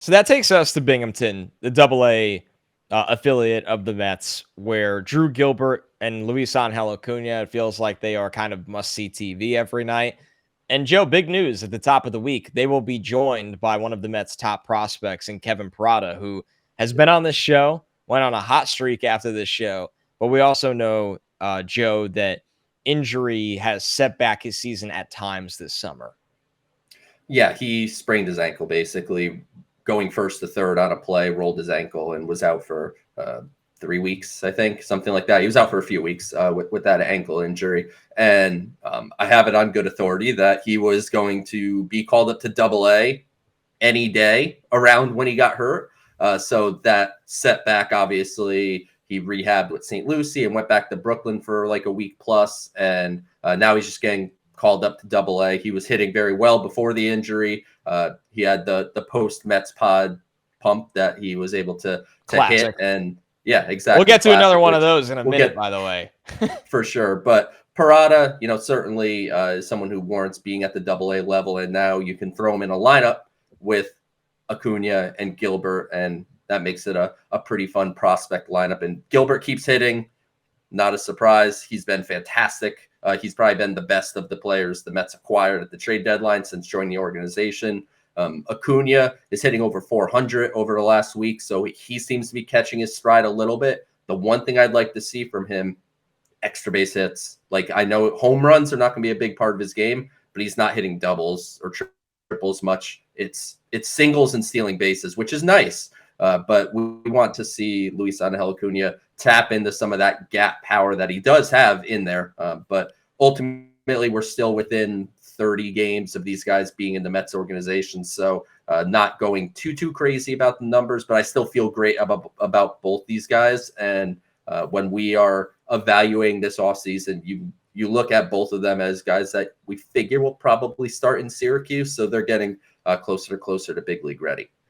So that takes us to Binghamton, the AA affiliate of the Mets, where Drew Gilbert and Luisangel Acuna, it feels like they are kind of must-see TV every night. And Joe, big news at the top of the week. They will be joined by one of the Mets' top prospects in Kevin Parada, who has been on this show, went on a hot streak after this show. But we also know, Joe, that injury has set back his season at times this summer. Yeah, he sprained his ankle basically going first to third on a play, rolled his ankle, and was out for 3 weeks, I think, something like that. He was out for a few weeks with that ankle injury. And I have it on good authority that he was going to be called up to AA any day around when he got hurt. So that setback, obviously, he rehabbed with St. Lucie and went back to Brooklyn for like a week plus. And now he's just getting called up to AA. He was hitting very well before the injury. He had the post Mets pod pump that he was able to hit. And yeah, exactly. We'll get to another one of those in a minute, by the way. For sure. But Parada, certainly is someone who warrants being at the AA level. And now you can throw him in a lineup with Acuna and Gilbert, and that makes it a pretty fun prospect lineup. And Gilbert keeps hitting. Not a surprise. He's been fantastic. He's probably been the best of the players the Mets acquired at the trade deadline since joining the organization. Acuna is hitting over 400 over the last week, so he seems to be catching his stride a little bit. The one thing I'd like to see from him, extra base hits. Like, I know home runs are not going to be a big part of his game, but he's not hitting doubles or triples much. It's singles and stealing bases, which is nice. But we want to see Luisangel Acuna tap into some of that gap power that he does have in there. But ultimately, we're still within 30 games of these guys being in the Mets organization. So not going too crazy about the numbers, but I still feel great about both these guys. And when we are evaluating this offseason, you look at both of them as guys that we figure will probably start in Syracuse. So they're getting closer to big league ready.